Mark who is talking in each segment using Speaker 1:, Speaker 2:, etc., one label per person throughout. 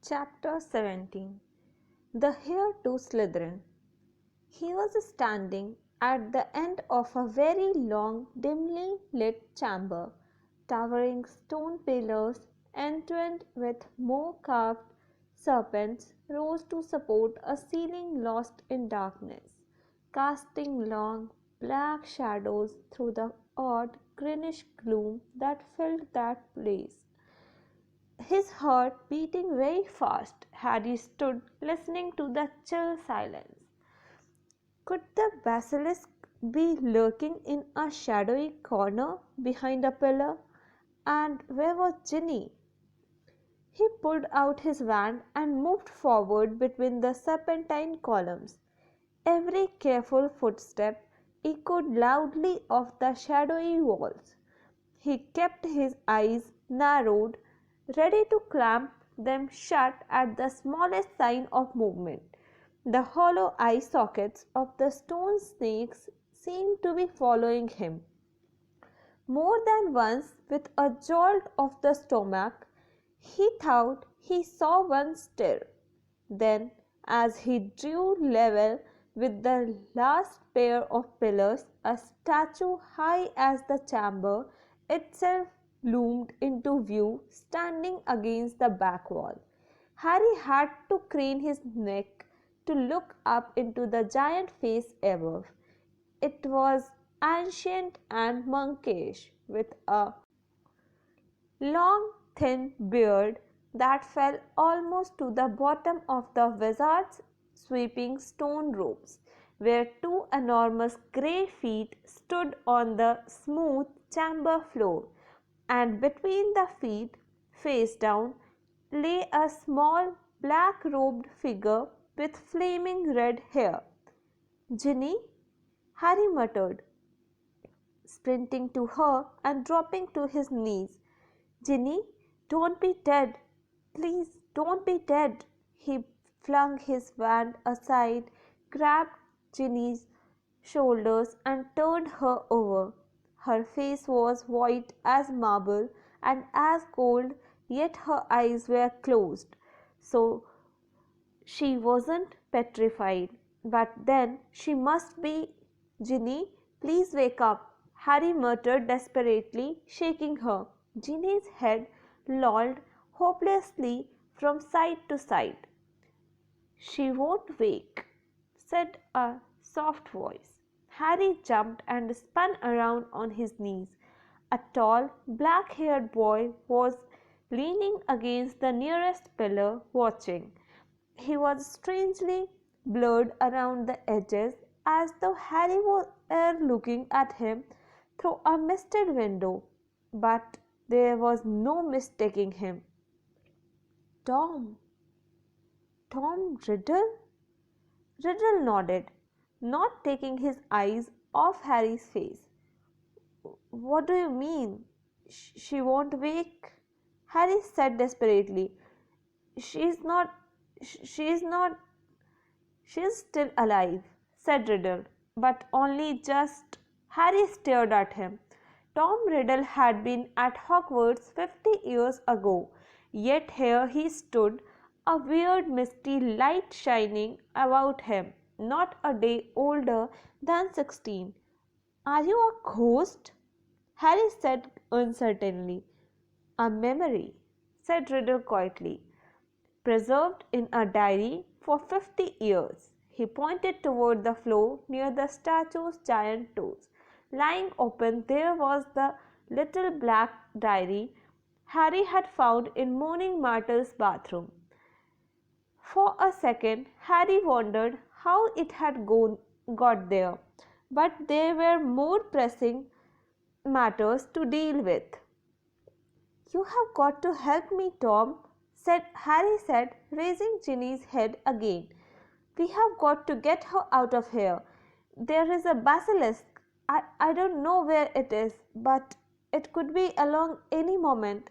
Speaker 1: Chapter 17 The Heir to Slytherin. He was standing at the end of a very long, dimly lit chamber. Towering stone pillars, entwined with more carved serpents, rose to support a ceiling lost in darkness, casting long, black shadows through the odd, greenish gloom that filled that place. His heart beating very fast, Harry stood listening to the chill silence. Could the basilisk be lurking in a shadowy corner behind a pillar? And where was Ginny? He pulled out his wand and moved forward between the serpentine columns. Every careful footstep echoed loudly off the shadowy walls. He kept his eyes narrowed, ready to clamp them shut at the smallest sign of movement. The hollow eye sockets of the stone snakes seemed to be following him. More than once, with a jolt of the stomach, he thought he saw one stir. Then, as he drew level with the last pair of pillars, a statue high as the chamber itself loomed into view, standing against the back wall. Harry had to crane his neck to look up into the giant face above. It was ancient and monkish, with a long thin beard that fell almost to the bottom of the wizard's sweeping stone robes, where two enormous grey feet stood on the smooth chamber floor, and between the feet, face down, lay a small black robed figure with flaming red hair. Ginny, Harry muttered, sprinting to her and dropping to his knees. Ginny, don't be dead. Please don't be dead. He flung his wand aside, grabbed Ginny's shoulders and turned her over. Her face was white as marble and as cold, yet her eyes were closed, so she wasn't petrified. But then she must be. Ginny, please wake up, Harry muttered desperately, shaking her. Ginny's head lolled hopelessly from side to side. She won't wake, said a soft voice. Harry jumped and spun around on his knees. A tall, black haired boy was leaning against the nearest pillar, watching. He was strangely blurred around the edges, as though Harry were looking at him through a misted window, but there was no mistaking him. Tom! Tom Riddle? Riddle nodded, not taking his eyes off Harry's face. What do you mean? She won't wake? Harry said desperately. She's not. She's not. She's still alive, said Riddle, but only just. Harry stared at him. Tom Riddle had been at Hogwarts 50 years ago, yet here he stood, a weird misty light shining about him, not a day older than 16. Are you a ghost? Harry said uncertainly. A memory, said Riddle quietly, preserved in a diary for 50 years. He pointed toward the floor near the statue's giant toes. Lying open there was the little black diary Harry had found in Moaning Myrtle's bathroom. For a second Harry wondered how it had got there, but there were more pressing matters to deal with. You have got to help me, Tom, Harry said, raising Ginny's head again. We have got to get her out of here. There is a basilisk. I don't know where it is, but it could be along any moment.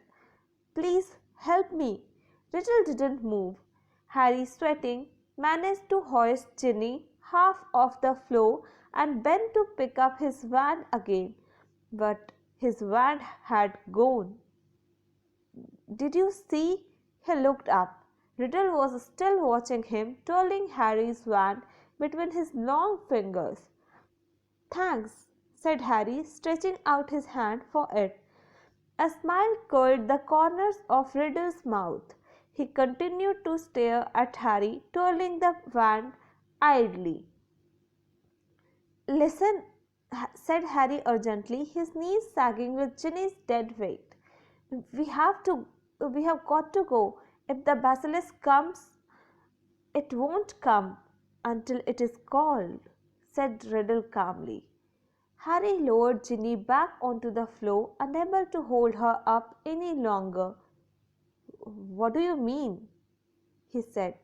Speaker 1: Please help me. Riddle didn't move. Harry, sweating, managed to hoist Ginny half off the floor and bent to pick up his wand again. But his wand had gone. Did you see? He looked up. Riddle was still watching him, twirling Harry's wand between his long fingers. "Thanks," said Harry, stretching out his hand for it. A smile curled the corners of Riddle's mouth. He continued to stare at Harry, twirling the wand idly. "Listen," said Harry urgently, his knees sagging with Ginny's dead weight. We have got to go. If the basilisk comes, it won't come until it is called," said Riddle calmly. Harry lowered Ginny back onto the floor, unable to hold her up any longer. "What do you mean?" he said.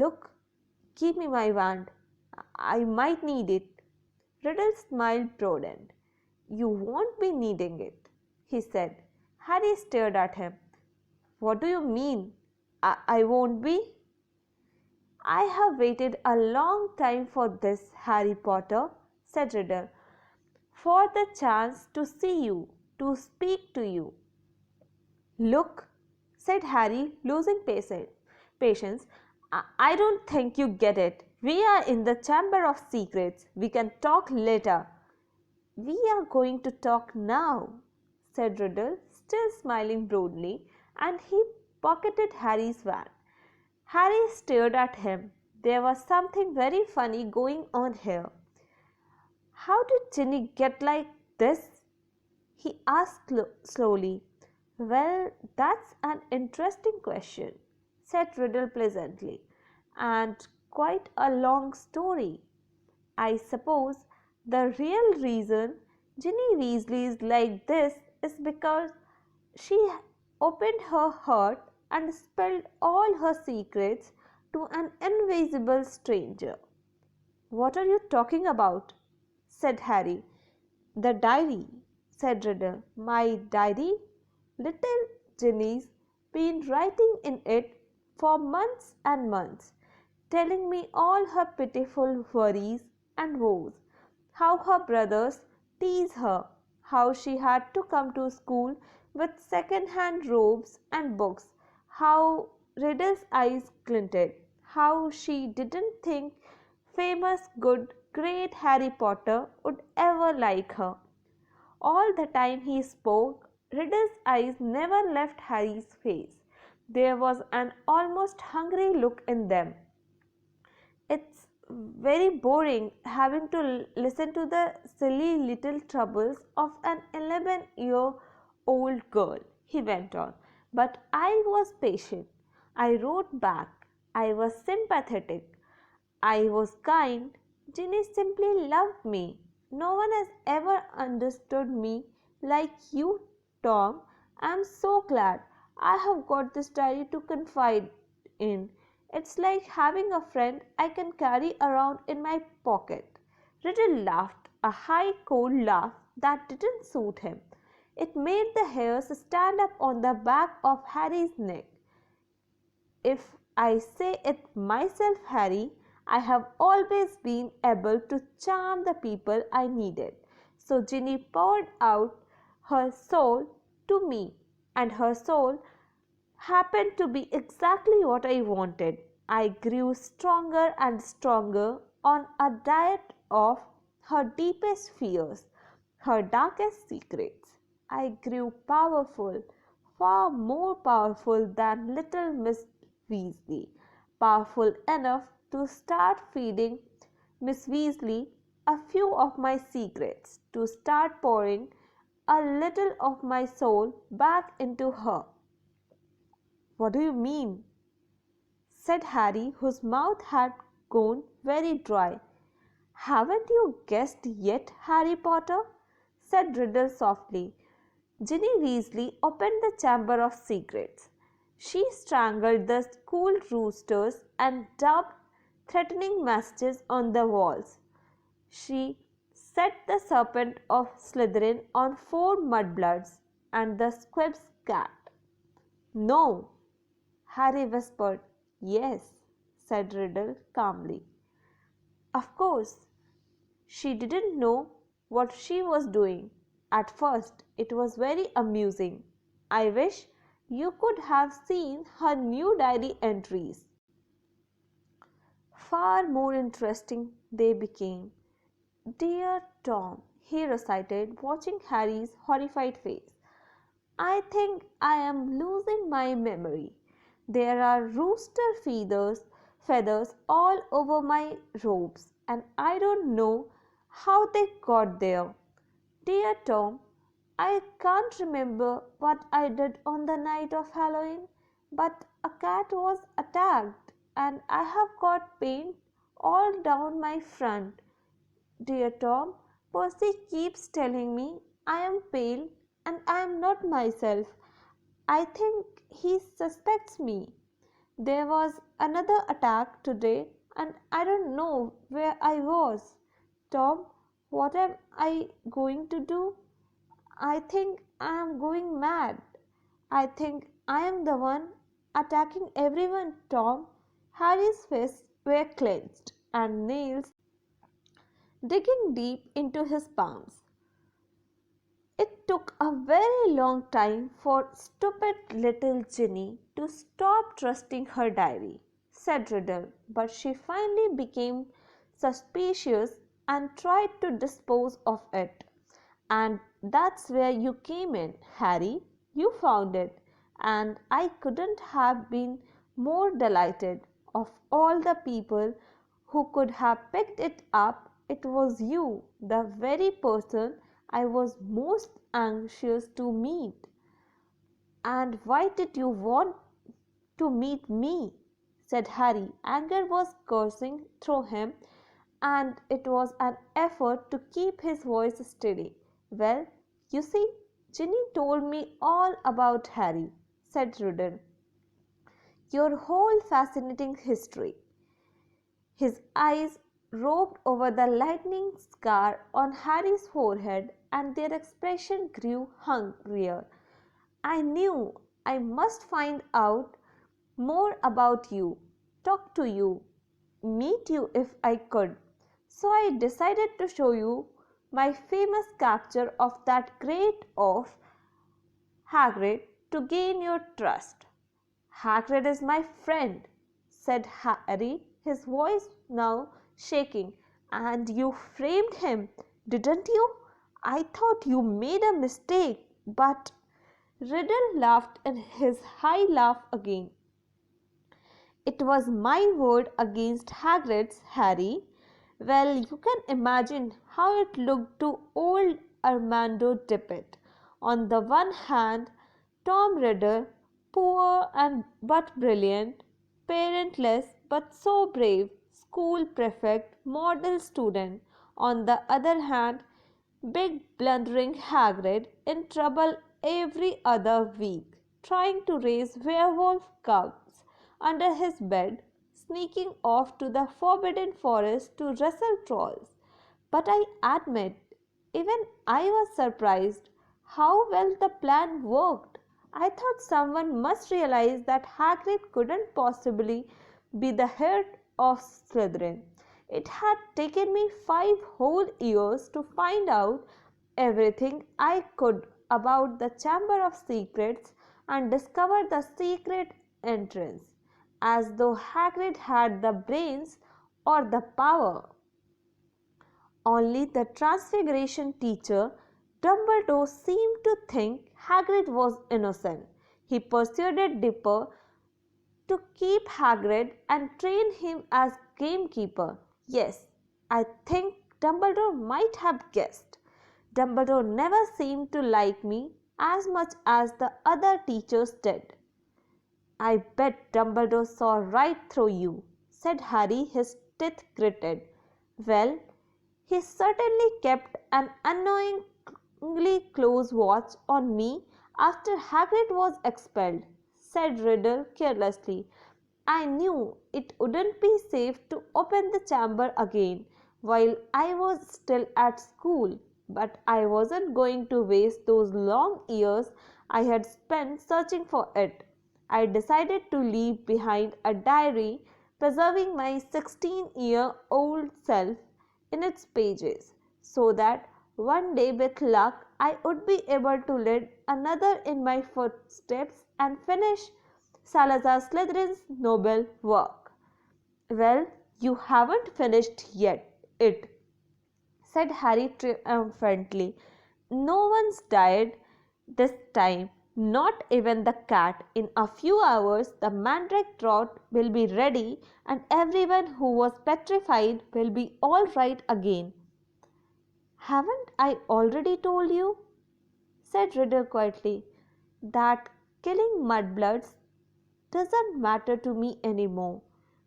Speaker 1: "Look, give me my wand. I might need it." Riddle's smile broadened. "You won't be needing it," he said. Harry stared at him. "What do you mean? I won't be?" "I have waited a long time for this, Harry Potter," said Riddle. "For the chance to see you, to speak to you." "Look," said Harry, losing patience, I don't think you get it. We are in the Chamber of Secrets. We can talk later." "We are going to talk now," said Riddle, still smiling broadly, and he pocketed Harry's wand. Harry stared at him. There was something very funny going on here. "How did Ginny get like this?" he asked slowly. "Well, that's an interesting question," said Riddle pleasantly, "and quite a long story. I suppose the real reason Ginny Weasley is like this is because she opened her heart and spilled all her secrets to an invisible stranger." "What are you talking about?" said Harry. "The diary," said Riddle. "My diary? Little Ginny's been writing in it for months and months, telling me all her pitiful worries and woes, how her brothers tease her, how she had to come to school with second-hand robes and books, how Riddle's eyes glinted, how she didn't think famous, good, great Harry Potter would ever like her." All the time he spoke, Riddle's eyes never left Harry's face. There was an almost hungry look in them. "It's very boring having to listen to the silly little troubles of an 11-year-old girl," he went on. "But I was patient. I wrote back. I was sympathetic. I was kind. Ginny simply loved me. No one has ever understood me like you, Tom. I am so glad I have got this diary to confide in. It's like having a friend I can carry around in my pocket." Riddle laughed, a high, cold laugh that didn't suit him. It made the hairs stand up on the back of Harry's neck. "If I say it myself, Harry, I have always been able to charm the people I needed. So Ginny poured out her soul to me, and her soul happened to be exactly what I wanted. I grew stronger and stronger on a diet of her deepest fears, her darkest secrets. I grew powerful, far more powerful than little Miss Weasley, powerful enough to start feeding Miss Weasley a few of my secrets, to start pouring a little of my soul back into her." "What do you mean?" said Harry, whose mouth had gone very dry. "Haven't you guessed yet, Harry Potter?" said Riddle softly. "Ginny Weasley opened the Chamber of Secrets. She strangled the school roosters and daubed threatening messages on the walls. She set the serpent of Slytherin on 4 mudbloods and the Squib's cat." "No," Harry whispered. "Yes," said Riddle calmly. "Of course, she didn't know what she was doing. At first it was very amusing. I wish you could have seen her new diary entries. Far more interesting they became. "Dear Tom," he recited, watching Harry's horrified face, "I think I am losing my memory. There are rooster feathers all over my robes, and I don't know how they got there. Dear Tom, I can't remember what I did on the night of Halloween, but a cat was attacked, and I have got paint all down my front. Dear Tom, Percy keeps telling me I am pale and I am not myself. I think he suspects me. There was another attack today and I don't know where I was. Tom, what am I going to do? I think I am going mad. I think I am the one attacking everyone, Tom." Harry's fists were clenched and nails digging deep into his palms. It took a very long time for stupid little Ginny to stop trusting her diary, said Riddle, but she finally became suspicious and tried to dispose of it. "And that's where you came in, Harry. You found it, and I couldn't have been more delighted. Of all the people who could have picked it up, it was you, the very person I was most anxious to meet." "And why did you want to meet me?" said Harry. Anger was coursing through him, and it was an effort to keep his voice steady. "Well, you see, Ginny told me all about Harry," said Riddle. "Your whole fascinating history." His eyes roved over the lightning scar on Harry's forehead, and their expression grew hungrier. "I knew I must find out more about you, talk to you, meet you if I could. So I decided to show you my famous capture of that great oaf, Hagrid, to gain your trust." "Hagrid is my friend," said Harry, his voice now shaking. "And you framed him, didn't you? I thought you made a mistake, but—" Riddle laughed in his high laugh again. "It was my word against Hagrid's, Harry. Well, you can imagine how it looked to old Armando Tippet. On the one hand, Tom Riddle, poor and but brilliant, parentless but so brave, school prefect, model student. On the other hand, big blundering Hagrid, in trouble every other week, trying to raise werewolf cubs under his bed, sneaking off to the forbidden forest to wrestle trolls. But I admit, even I was surprised how well the plan worked. I thought someone must realize that Hagrid couldn't possibly be the head of Slytherin. It had taken me 5 whole years to find out everything I could about the Chamber of Secrets and discover the secret entrance, as though Hagrid had the brains or the power. Only the Transfiguration teacher, Dumbledore, seemed to think Hagrid was innocent. He persuaded Dipper to keep Hagrid and train him as gamekeeper. Yes, I think Dumbledore might have guessed. Dumbledore never seemed to like me as much as the other teachers did. "I bet Dumbledore saw right through you," said Harry, his teeth gritted. "Well, he certainly kept an annoyingly close watch on me after Hagrid was expelled," said Riddle carelessly. "I knew it wouldn't be safe to open the chamber again while I was still at school, but I wasn't going to waste those long years I had spent searching for it. I decided to leave behind a diary preserving my 16-year-old self in its pages, so that one day with luck I would be able to lead another in my footsteps and finish Salazar Slytherin's noble work. Well, you haven't finished it, said Harry triumphantly. No one's died this time, not even the cat. In a few hours, the mandrake draught will be ready, and everyone who was petrified will be all right again. Haven't I already told you, said Riddle quietly, that killing mudbloods doesn't matter to me anymore.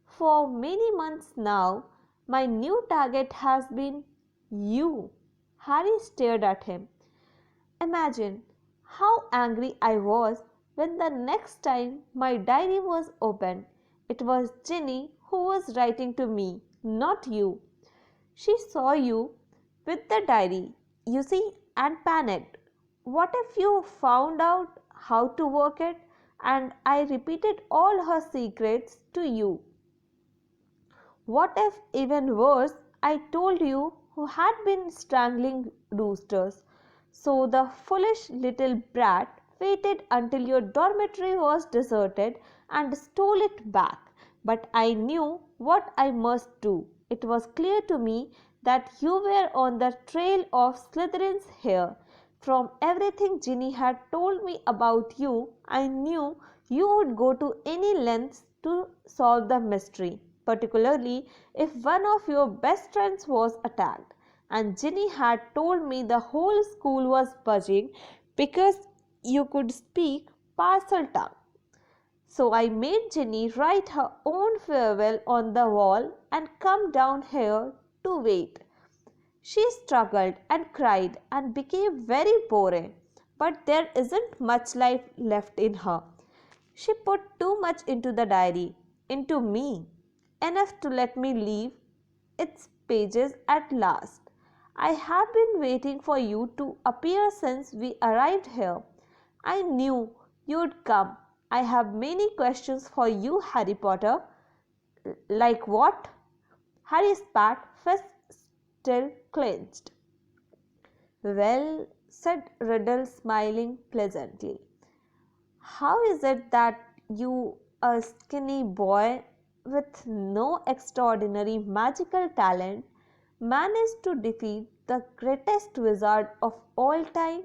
Speaker 1: For many months now, my new target has been you. Harry stared at him. Imagine how angry I was when the next time my diary was opened. It was Ginny who was writing to me, not you. She saw you with the diary, you see, and panicked. What if you found out how to work it and I repeated all her secrets to you? What if, even worse, I told you who had been strangling roosters? So the foolish little brat waited until your dormitory was deserted and stole it back. But I knew what I must do. It was clear to me that you were on the trail of Slytherin's hair. From everything Ginny had told me about you, I knew you would go to any lengths to solve the mystery, particularly if one of your best friends was attacked. And Ginny had told me the whole school was buzzing because you could speak Parseltongue. So I made Ginny write her own farewell on the wall and come down here to wait. She struggled and cried and became very boring, but there isn't much life left in her. She put too much into the diary, into me, enough to let me leave its pages at last. I have been waiting for you to appear since we arrived here. I knew you'd come. I have many questions for you, Harry Potter. Like what? Harry spat, fist still clenched. Well, said Riddle, smiling pleasantly. How is it that you, a skinny boy with no extraordinary magical talent, managed to defeat the greatest wizard of all time?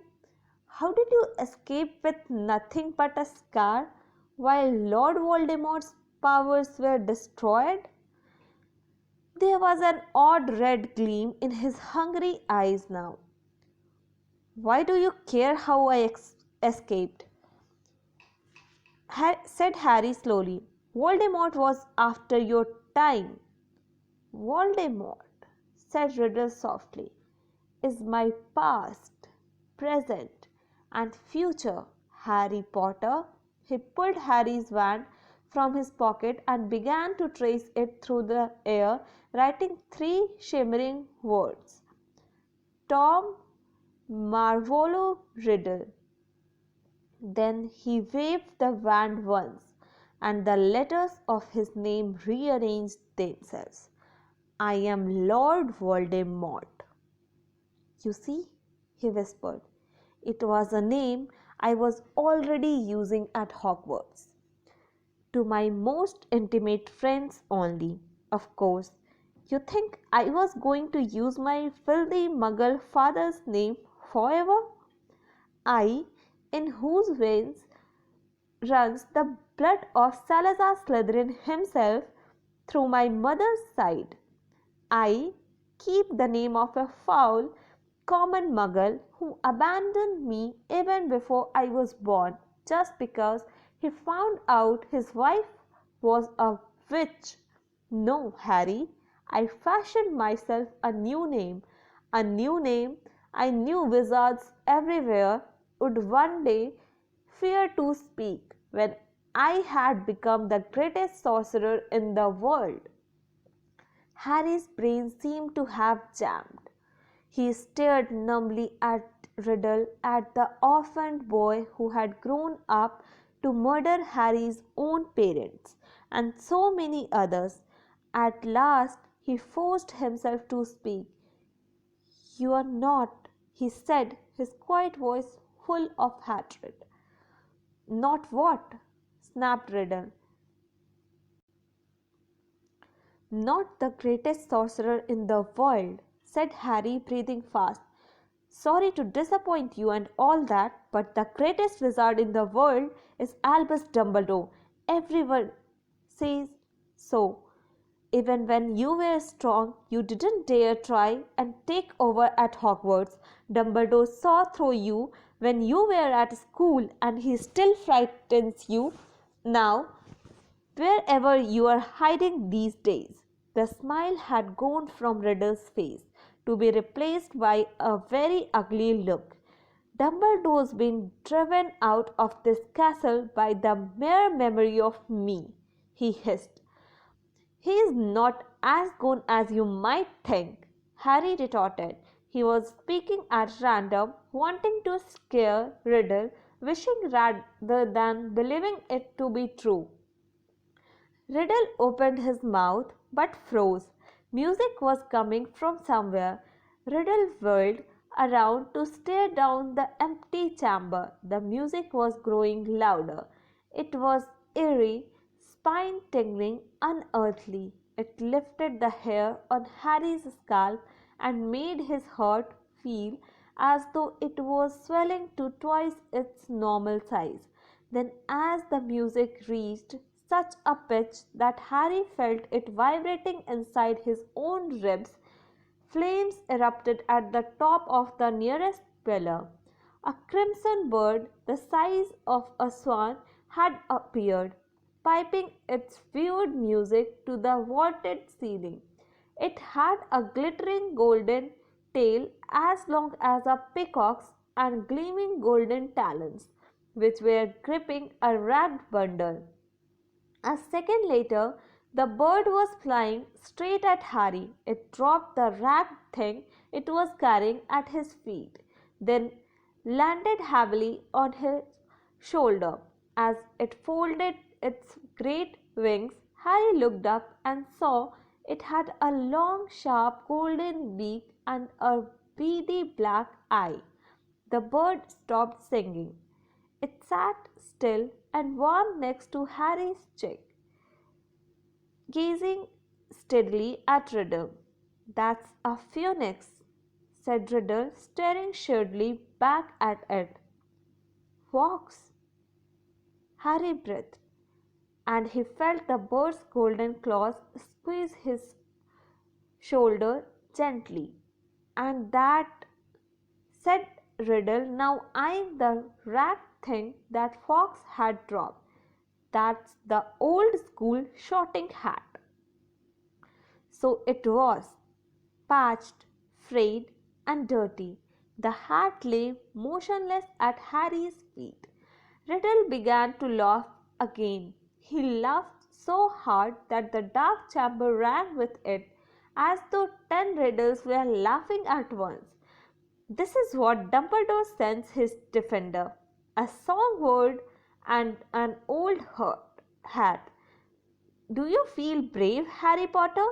Speaker 1: How did you escape with nothing but a scar while Lord Voldemort's powers were destroyed? There was an odd red gleam in his hungry eyes now. Why do you care how I escaped? Said Harry slowly. Voldemort was after your time. Voldemort, said Riddle softly, is my past, present, and future, Harry Potter. He pulled Harry's wand from his pocket and began to trace it through the air, writing three shimmering words. Tom Marvolo Riddle. Then he waved the wand once, and the letters of his name rearranged themselves. I am Lord Voldemort. You see, he whispered, it was a name I was already using at Hogwarts. To my most intimate friends only, of course. You think I was going to use my filthy muggle father's name forever? I, in whose veins runs the blood of Salazar Slytherin himself through my mother's side. I keep the name of a foul, common muggle who abandoned me even before I was born just because he found out his wife was a witch. No, Harry, I fashioned myself a new name. A new name I knew wizards everywhere would one day fear to speak when I had become the greatest sorcerer in the world. Harry's brain seemed to have jammed. He stared numbly at Riddle, at the orphaned boy who had grown up to murder Harry's own parents, and so many others. At last he forced himself to speak. You are not, he said, his quiet voice full of hatred. Not what? Snapped Riddle. Not the greatest sorcerer in the world, said Harry, breathing fast. Sorry to disappoint you and all that, but the greatest wizard in the world is Albus Dumbledore. Everyone says so. Even when you were strong, you didn't dare try and take over at Hogwarts. Dumbledore saw through you when you were at school, and he still frightens you now, wherever you are hiding these days. The smile had gone from Riddle's face, to be replaced by a very ugly look. Dumbledore's been driven out of this castle by the mere memory of me, he hissed. He is not as gone as you might think, Harry retorted. He was speaking at random, wanting to scare Riddle, wishing rather than believing it to be true. Riddle opened his mouth but froze. Music was coming from somewhere. Riddle whirled around to stare down the empty chamber. The music was growing louder. It was eerie, spine-tingling, unearthly. It lifted the hair on Harry's scalp and made his heart feel as though it was swelling to twice its normal size. Then, as the music reached such a pitch that Harry felt it vibrating inside his own ribs, flames erupted at the top of the nearest pillar. A crimson bird, the size of a swan, had appeared, piping its weird music to the vaulted ceiling. It had a glittering golden tail as long as a peacock's and gleaming golden talons, which were gripping a wrapped bundle. A second later, the bird was flying straight at Harry. It dropped the wrapped thing it was carrying at his feet, then landed heavily on his shoulder. As it folded its great wings, Harry looked up and saw it had a long, sharp golden beak and a beady black eye. The bird stopped singing. It sat still and warm next to Harry's cheek, gazing steadily at Riddle. That's a phoenix, said Riddle, staring shrewdly back at it. Fox, Harry breathed, and he felt the bird's golden claws squeeze his shoulder gently. And that, said Riddle, now eyeing the wrapped thing that Fox had dropped. That's the old school shooting hat. So it was, patched, frayed, and dirty. The hat lay motionless at Harry's feet. Riddle began to laugh again. He laughed so hard that the dark chamber rang with it, as though 10 riddles were laughing at once. This is what Dumbledore sends his defender, a songbird and an old hat. Do you feel brave, Harry Potter?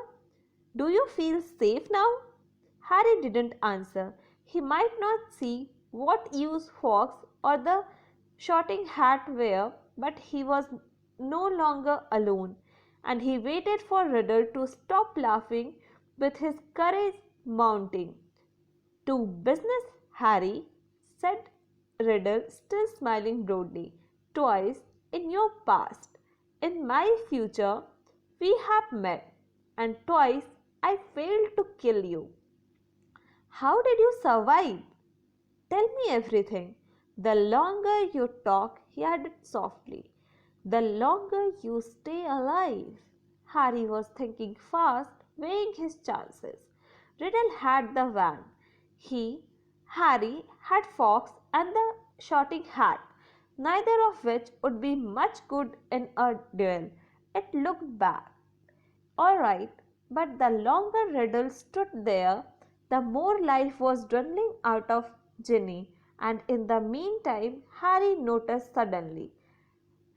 Speaker 1: Do you feel safe now? Harry didn't answer. He might not see what use Fox or the shooting hat were, but he was no longer alone, and he waited for Riddle to stop laughing with his courage mounting. To business, Harry, said Riddle, still smiling broadly. Twice in your past, in my future, we have met, and twice I failed to kill you. How did you survive? Tell me everything. The longer you talk, he added softly, the longer you stay alive. Harry was thinking fast, weighing his chances. Riddle had the van. Harry, had Fox and the shooting hat, neither of which would be much good in a duel. It looked bad. All right, but the longer Riddle stood there, the more life was dwindling out of Ginny, and in the meantime, Harry noticed suddenly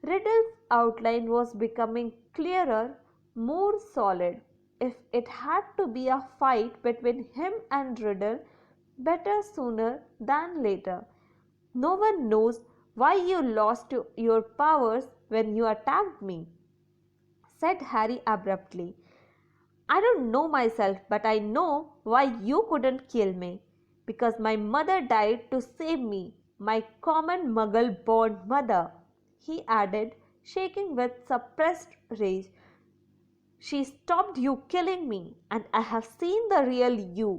Speaker 1: Riddle's outline was becoming clearer, more solid. If it had to be a fight between him and Riddle, better sooner than later. No one knows why you lost your powers when you attacked me," said Harry abruptly. "I don't know myself, but I know why you couldn't kill me. Because my mother died to save me, my common muggle born mother," he added, shaking with suppressed rage. "She stopped you killing me, and I have seen the real you.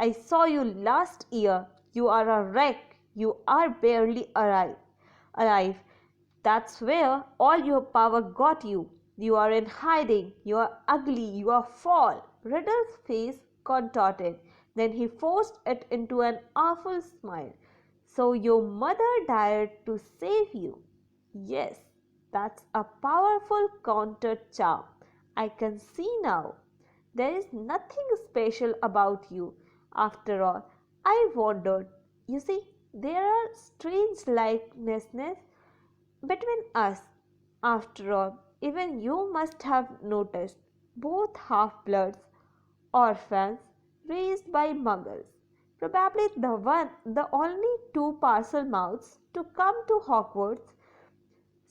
Speaker 1: I saw you last year. You are a wreck. You are barely alive. That's where all your power got you. You are in hiding. You are ugly. You are foul." Riddle's face contorted. Then he forced it into an awful smile. "So your mother died to save you?" "Yes, that's a powerful counter charm. I can see now. There is nothing special about you, after all. I wondered. You see, there are strange likenesses between us, after all. Even you must have noticed. Both half-bloods, orphans, raised by muggles. Probably the only two parcel mouths to come to Hogwarts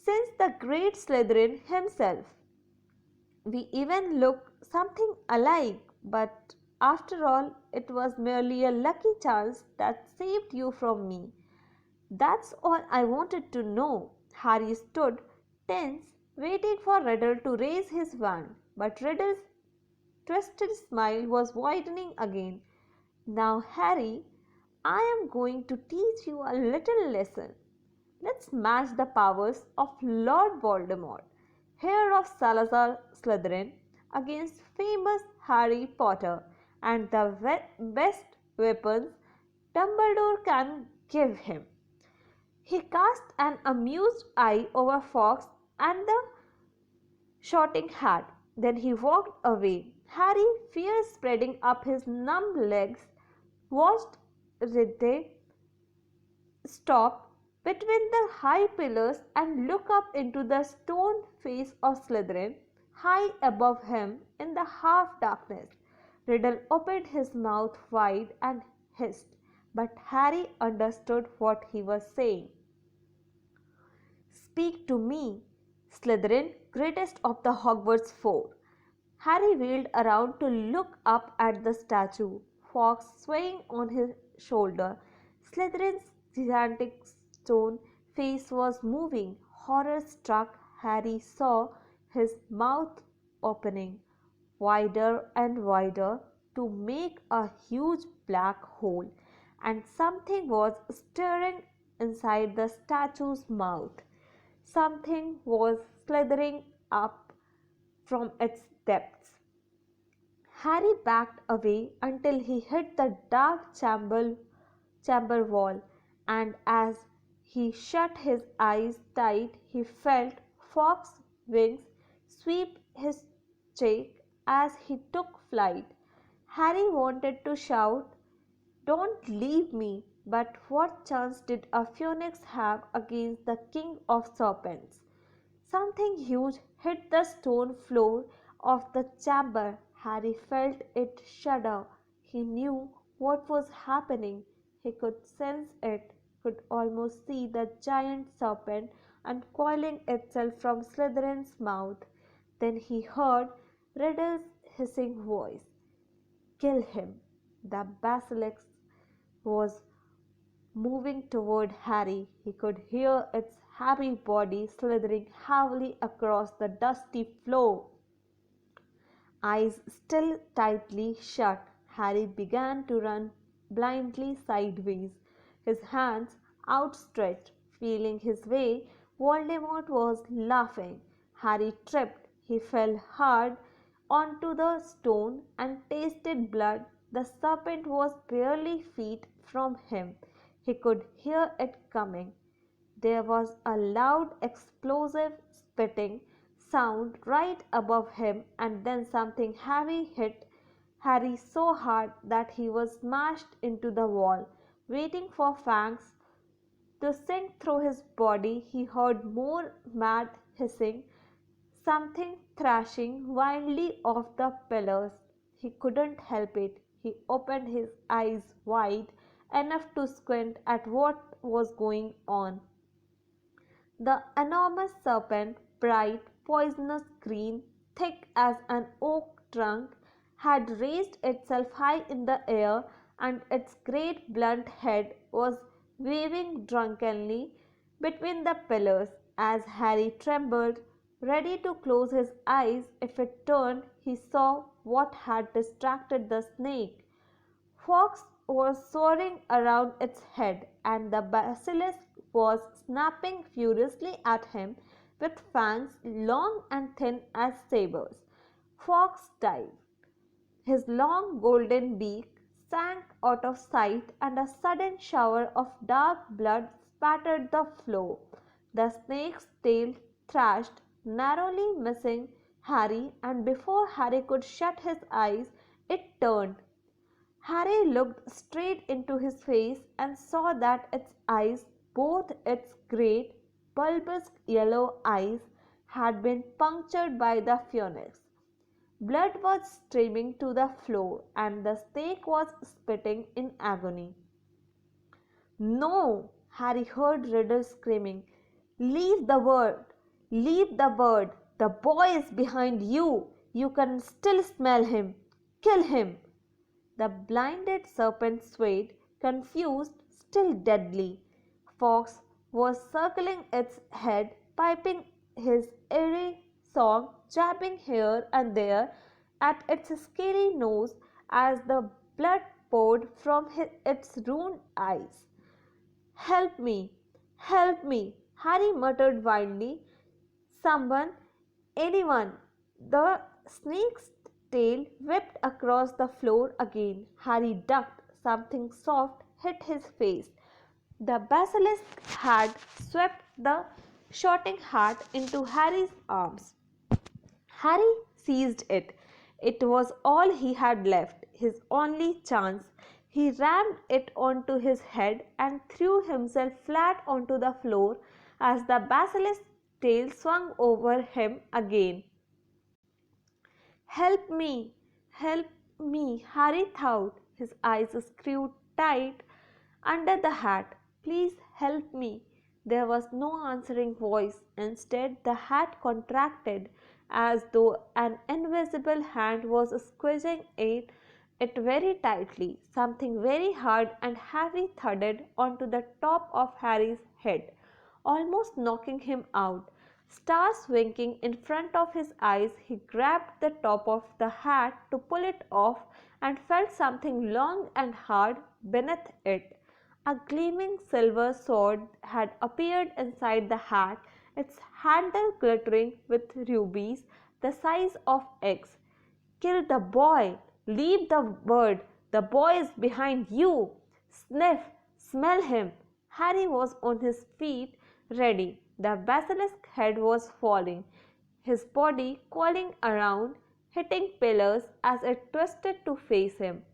Speaker 1: since the great Slytherin himself. We even look something alike, but after all, it was merely a lucky chance that saved you from me. That's all I wanted to know." Harry stood tense, waiting for Riddle to raise his wand, but Riddle's twisted smile was widening again. "Now, Harry, I am going to teach you a little lesson. Let's match the powers of Lord Voldemort, heir of Salazar Slytherin, against famous Harry Potter, and the best weapons Dumbledore can give him." He cast an amused eye over Fawkes and the Sorting Hat. Then he walked away. Harry, fear spreading up his numb legs, watched Riddle stop between the high pillars and look up into the stone face of Slytherin, high above him in the half darkness. Riddle opened his mouth wide and hissed, but Harry understood what he was saying. "Speak to me, Slytherin, greatest of the Hogwarts four." Harry wheeled around to look up at the statue, Fawkes swaying on his shoulder. Slytherin's gigantic stone face was moving. Horror struck, Harry saw his mouth opening wider and wider to make a huge black hole, and something was stirring inside the statue's mouth. Something was slithering up from its depths. Harry backed away until he hit the dark chamber wall, and as he shut his eyes tight, he felt Fawkes' wings sweep his cheek as he took flight. Harry wanted to shout, "Don't leave me!" but what chance did a phoenix have against the king of serpents? Something huge hit the stone floor of the chamber. Harry felt it shudder. He knew what was happening. He could sense it, could almost see the giant serpent uncoiling itself from Slytherin's mouth. Then he heard Riddle's hissing voice. "Kill him!" The basilisk was moving toward Harry. He could hear its heavy body slithering heavily across the dusty floor. Eyes still tightly shut, Harry began to run blindly sideways, his hands outstretched, feeling his way. Voldemort was laughing. Harry tripped. He fell hard onto the stone and tasted blood. The serpent was barely feet from him. He could hear it coming. There was a loud, explosive spitting sound right above him, and then something heavy hit Harry so hard that he was smashed into the wall. Waiting for fangs to sink through his body, he heard more mad hissing, something thrashing wildly off the pillars. He couldn't help it. He opened his eyes wide enough to squint at what was going on. The enormous serpent, bright, poisonous green, thick as an oak trunk, had raised itself high in the air, and its great blunt head was waving drunkenly between the pillars. As Harry trembled, ready to close his eyes if it turned, he saw what had distracted the snake. Fawkes was soaring around its head, and the basilisk was snapping furiously at him with fangs long and thin as sabres. Fawkes dived. His long golden beak sank out of sight, and a sudden shower of dark blood spattered the floor. The snake's tail thrashed, narrowly missing Harry, and before Harry could shut his eyes, it turned. Harry looked straight into his face and saw that its eyes, both its great, bulbous yellow eyes, had been punctured by the phoenix. Blood was streaming to the floor, and the snake was spitting in agony. "No!" Harry heard Riddle screaming. "Leave the bird! Leave the bird! The boy is behind you! You can still smell him! Kill him!" The blinded serpent swayed, confused, still deadly. Fawkes was circling its head, piping his eerie song, jabbing here and there at its scary nose as the blood poured from its ruined eyes. "Help me! Help me!" Harry muttered wildly. "Someone! Anyone!" The snake's tail whipped across the floor again. Harry ducked. Something soft hit his face. The basilisk had swept the shouting hat into Harry's arms. Harry seized it. It was all he had left, his only chance. He rammed it onto his head and threw himself flat onto the floor as the basilisk's tail swung over him again. "Help me! Help me!" Harry thought, his eyes screwed tight under the hat. "Please help me!" There was no answering voice. Instead, the hat contracted as though an invisible hand was squeezing it very tightly. Something very hard and heavy thudded onto the top of Harry's head, almost knocking him out. Stars winking in front of his eyes, he grabbed the top of the hat to pull it off and felt something long and hard beneath it. A gleaming silver sword had appeared inside the hat, its handle glittering with rubies the size of eggs. "Kill the boy! Leave the bird! The boy is behind you! Sniff! Smell him!" Harry was on his feet, ready. The basilisk head was falling, his body coiling around, hitting pillars as it twisted to face him.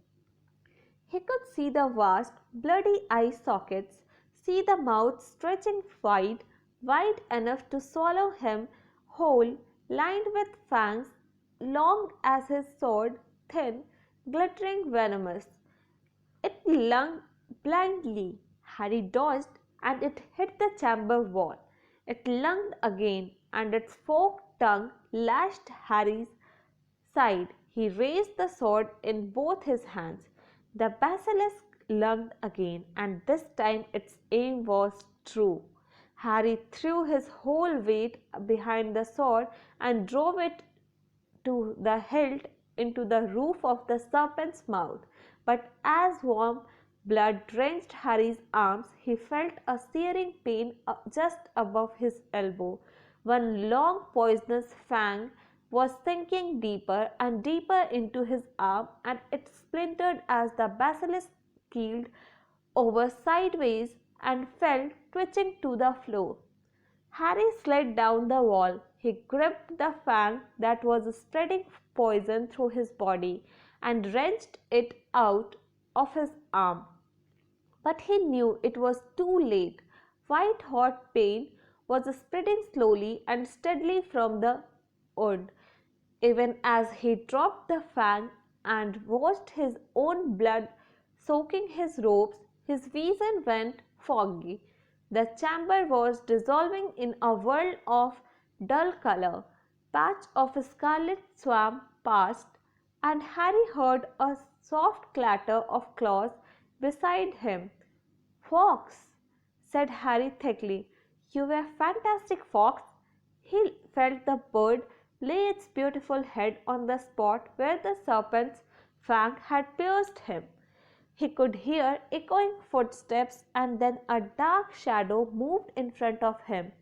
Speaker 1: He could see the vast, bloody eye sockets, see the mouth stretching wide, wide enough to swallow him whole, lined with fangs, long as his sword, thin, glittering venomous. It lunged blindly. Harry dodged, and it hit the chamber wall. It lunged again, and its forked tongue lashed Harry's side. He raised the sword in both his hands. The basilisk lunged again, and this time its aim was true. Harry threw his whole weight behind the sword and drove it to the hilt into the roof of the serpent's mouth. But as warm blood drenched Harry's arms, he felt a searing pain just above his elbow. One long poisonous fang was sinking deeper and deeper into his arm, and it splintered as the basilisk keeled over sideways and fell twitching to the floor. Harry slid down the wall. He gripped the fang that was spreading poison through his body and wrenched it out of his arm. But he knew it was too late. White hot pain was spreading slowly and steadily from the wound. Even as he dropped the fang and watched his own blood soaking his robes, his vision went foggy. The chamber was dissolving in a world of dull color. Patch of scarlet swam past, and Harry heard a soft clatter of claws beside him. "Fawkes," said Harry thickly. "You were fantastic, Fawkes." He felt the bird lay its beautiful head on the spot where the serpent's fang had pierced him. He could hear echoing footsteps, and then a dark shadow moved in front of him.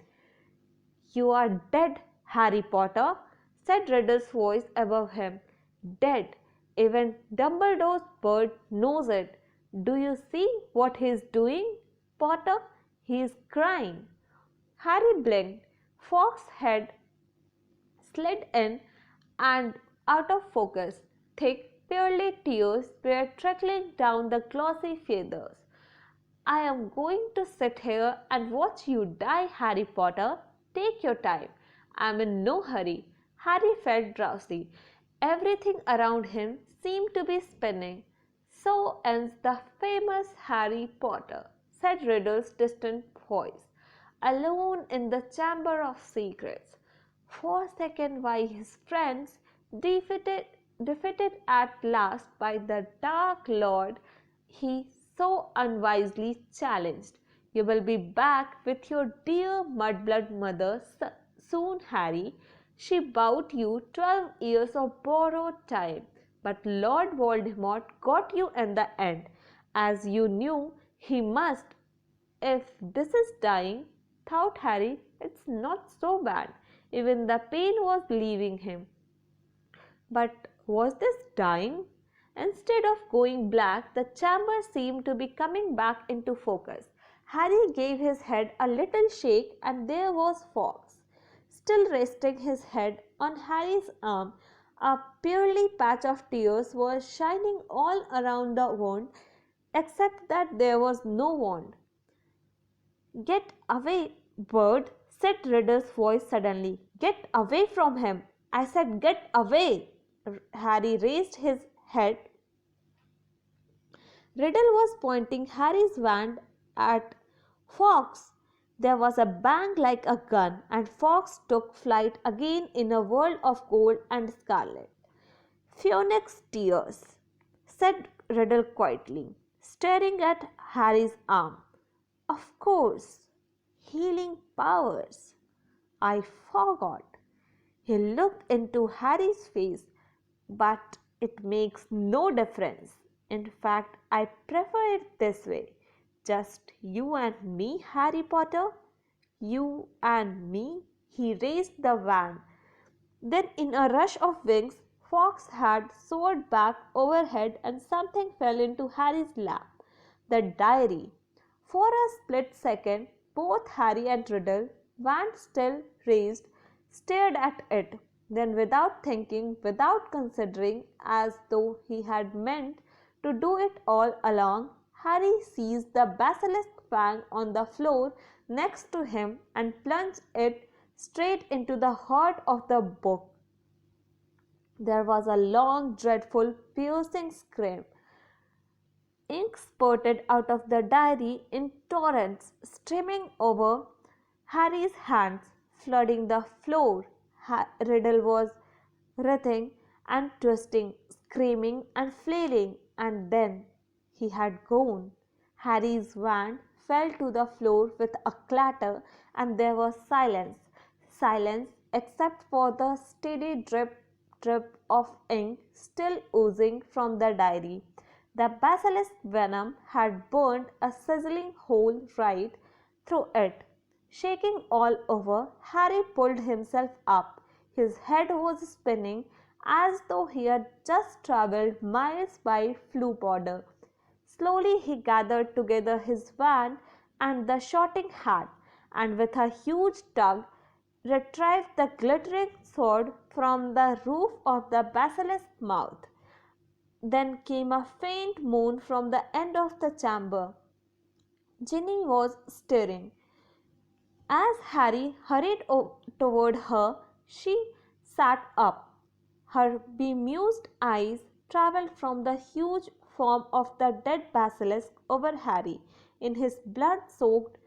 Speaker 1: "You are dead, Harry Potter," said Riddle's voice above him. "Dead. Even Dumbledore's bird knows it. Do you see what he is doing, Potter? He is crying." Harry blinked. Fawkes' head slid in and out of focus. Thick, pearly tears were trickling down the glossy feathers. "I am going to sit here and watch you die, Harry Potter. Take your time. I am in no hurry." Harry felt drowsy. Everything around him seemed to be spinning. "So ends the famous Harry Potter," said Riddle's distant voice, alone in the Chamber of Secrets. Forsaken by his friends, defeated at last by the Dark Lord, he so unwisely challenged. "You will be back with your dear mudblood mother soon, Harry. She bought you 12 years of borrowed time, but Lord Voldemort got you in the end, as you knew he must." "If this is dying," thought Harry, "it's not so bad." Even the pain was leaving him. But was this dying? Instead of going black, the chamber seemed to be coming back into focus. Harry gave his head a little shake, and there was Fawkes, still resting his head on Harry's arm. A pearly patch of tears was shining all around the wand, except that there was no wand. "Get away, bird," said Riddle's voice suddenly. "Get away from him! I said get away!" Harry raised his head. Riddle was pointing Harry's wand at Fawkes. There was a bang like a gun, and Fawkes took flight again in a world of gold and scarlet. "Phoenix tears," said Riddle quietly, staring at Harry's arm. "Of course, healing powers. I forgot." He looked into Harry's face. "But it makes no difference. In fact, I prefer it this way. Just you and me, Harry Potter. You and me." He raised the wand. Then, in a rush of wings, Fawkes had soared back overhead, and something fell into Harry's lap. The diary. For a split second, both Harry and Riddle, wand still raised, stared at it. Then, without thinking, without considering, as though he had meant to do it all along, Harry seized the basilisk fang on the floor next to him and plunged it straight into the heart of the book. There was a long, dreadful, piercing scream. Ink spurted out of the diary in torrents, streaming over Harry's hands, flooding the floor. Riddle was writhing and twisting, screaming and flailing, and then he had gone. Harry's wand fell to the floor with a clatter, and there was silence. Silence except for the steady drip, drip of ink still oozing from the diary. The basilisk venom had burned a sizzling hole right through it. Shaking all over, Harry pulled himself up. His head was spinning as though he had just travelled miles by flue powder. Slowly he gathered together his wand and the shorting hat, and with a huge tug retrieved the glittering sword from the roof of the basilisk's mouth. Then came a faint moan from the end of the chamber. Ginny was stirring. As Harry hurried toward her, she sat up. Her bemused eyes travelled from the huge form of the dead basilisk over Harry in his blood-soaked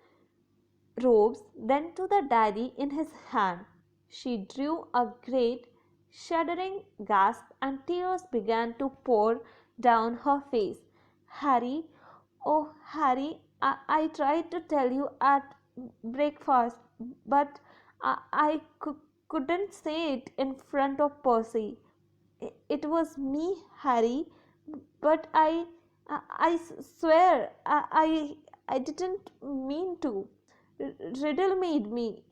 Speaker 1: robes, then to the diary in his hand. She drew a great, shuddering gasp, and tears began to pour down her face. Harry, oh Harry, I tried to tell you at breakfast, but I couldn't say it in front of Percy. It was me, Harry, but I swear I didn't mean to. Riddle made me.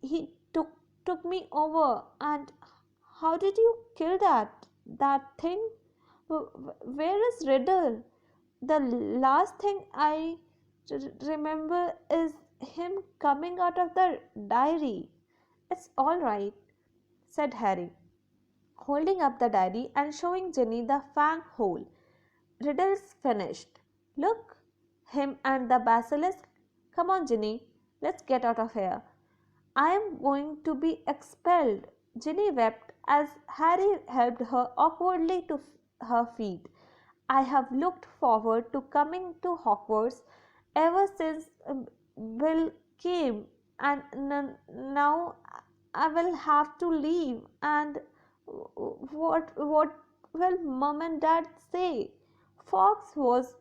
Speaker 1: He took me over. And how did you kill that thing? Where is Riddle? The last thing I remember is him coming out of the diary. It's all right, said Harry, holding up the diary and showing Jenny the fang hole. Riddle's finished. Look, him and the basilisk. Come on, Ginny, let's get out of here. I am going to be expelled. Ginny wept as Harry helped her awkwardly to her feet. I have looked forward to coming to Hogwarts ever since Bill came, and now I will have to leave. And what will Mum and Dad say? Fox was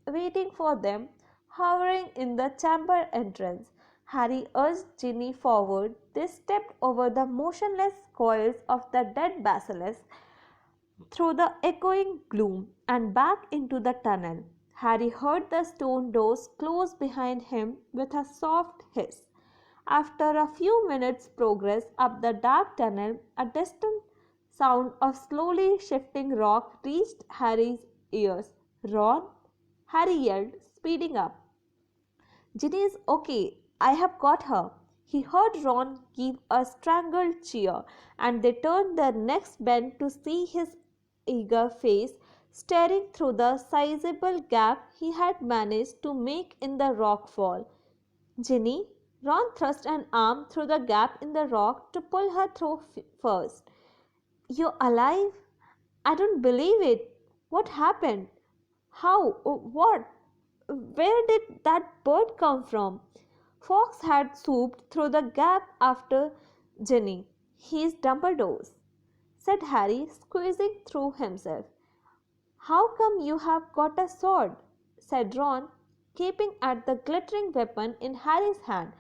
Speaker 1: waiting for them, hovering in the chamber entrance. Harry urged Ginny forward. They stepped over the motionless coils of the dead basilisk, through the echoing gloom, and back into the tunnel. Harry heard the stone doors close behind him with a soft hiss. After a few minutes' progress up the dark tunnel, a distant sound of slowly shifting rock reached Harry's ears. Ron? Harry yelled, speeding up. Ginny is okay. I have got her. He heard Ron give a strangled cheer, and they turned their necks bent to see his eager face staring through the sizable gap he had managed to make in the rock wall. Ginny, Ron thrust an arm through the gap in the rock to pull her through first. You're alive? I don't believe it. What happened? How? What? Where did that bird come from? Fox had swooped through the gap after Ginny. He's Dumbledore's, said Harry, squeezing through himself. How come you have got a sword? Said Ron, keeping at the glittering weapon in Harry's hand.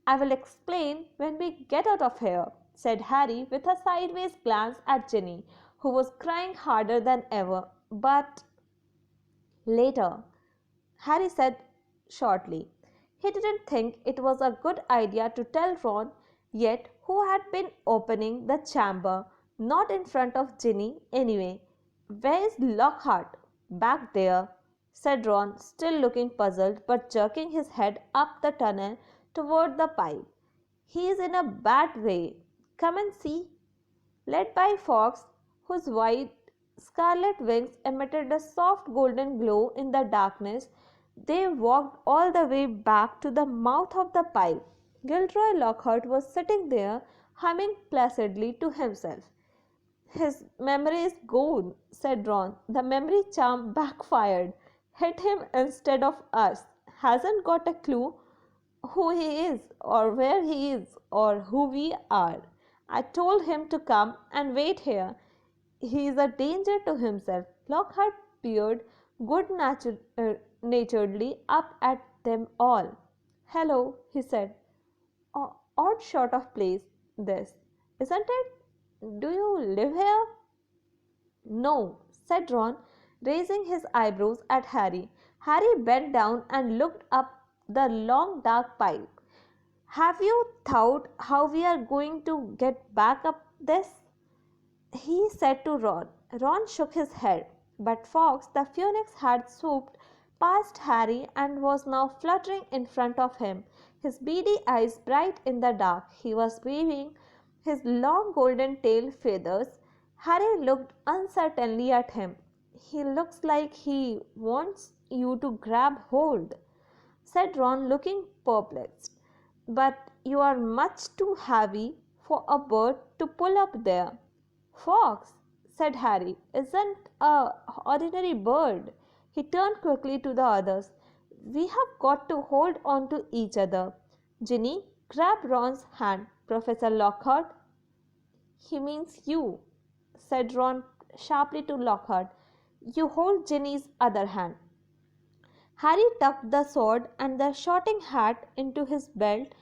Speaker 1: I will explain when we get out of here, said Harry with a sideways glance at Ginny, who was crying harder than ever. But later, Harry said shortly. He didn't think it was a good idea to tell Ron yet, who had been opening the chamber, not in front of Ginny anyway. Where is Lockhart? Back there, said Ron, still looking puzzled but jerking his head up the tunnel toward the pipe. He is in a bad way. Come and see. Led by Fox, whose white scarlet wings emitted a soft golden glow in the darkness, they walked all the way back to the mouth of the pipe. Gilderoy Lockhart was sitting there, humming placidly to himself. His memory is gone, said Ron. The memory charm backfired. Hit him instead of us. Hasn't got a clue who he is, or where he is, or who we are. I told him to come and wait here. He is a danger to himself. Lockhart peered good naturedly up at them all. Hello, he said. Odd sort of place, this, isn't it? Do you live here? No, said Ron, raising his eyebrows at Harry. Harry bent down and looked up the long dark pipe. Have you thought how we are going to get back up this? He said to Ron. Ron shook his head, but Fox the Phoenix had swooped past Harry and was now fluttering in front of him, his beady eyes bright in the dark. He was waving his long golden tail feathers. Harry looked uncertainly at him. He looks like he wants you to grab hold, said Ron, looking perplexed. But you are much too heavy for a bird to pull up there. Fox, said Harry, isn't an ordinary bird. He turned quickly to the others. We have got to hold on to each other. Ginny grabbed Ron's hand. Professor Lockhart. He means you, said Ron sharply to Lockhart. You hold Ginny's other hand. Harry tucked the sword and the shooting hat into his belt.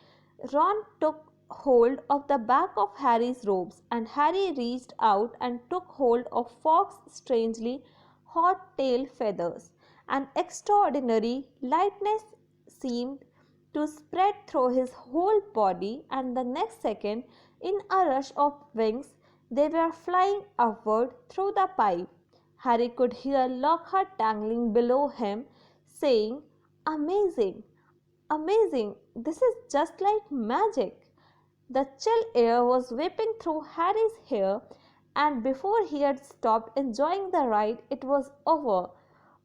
Speaker 1: Ron took hold of the back of Harry's robes, and Harry reached out and took hold of Fog's strangely hot tail feathers. An extraordinary lightness seemed to spread through his whole body, and the next second, in a rush of wings, they were flying upward through the pipe. Harry could hear Lockhart dangling below him, saying, Amazing! Amazing! This is just like magic! The chill air was whipping through Harry's hair, and before he had stopped enjoying the ride, it was over.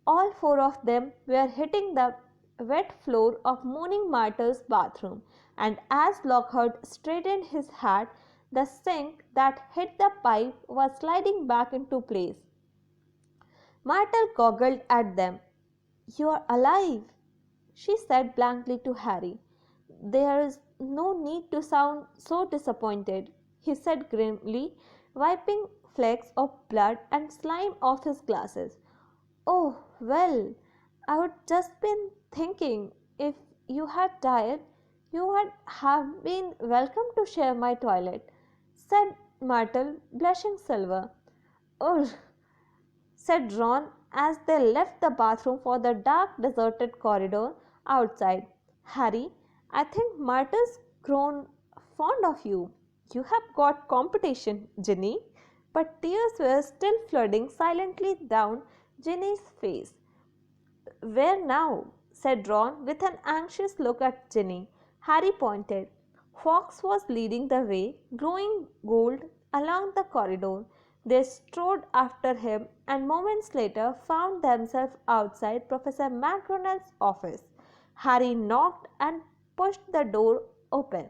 Speaker 1: All four of them were hitting the wet floor of Moaning Martyr's bathroom, and as Lockhart straightened his hat, the sink that hit the pipe was sliding back into place. Myrtle goggled at them. You are alive, she said blankly to Harry. There is no need to sound so disappointed, he said grimly, wiping flecks of blood and slime off his glasses. Oh, well, I would just been thinking if you had died, you would have been welcome to share my toilet, said Myrtle, blushing silver. Ugh, said Ron as they left the bathroom for the dark, deserted corridor outside. Harry, I think Myrtle's grown fond of you. You have got competition, Ginny. But tears were still flooding silently down Ginny's face. Where now? Said Ron with an anxious look at Ginny. Harry pointed. Fawkes was leading the way, glowing gold, along the corridor. They strode after him and moments later found themselves outside Professor McGonagall's office. Harry knocked and pushed the door open.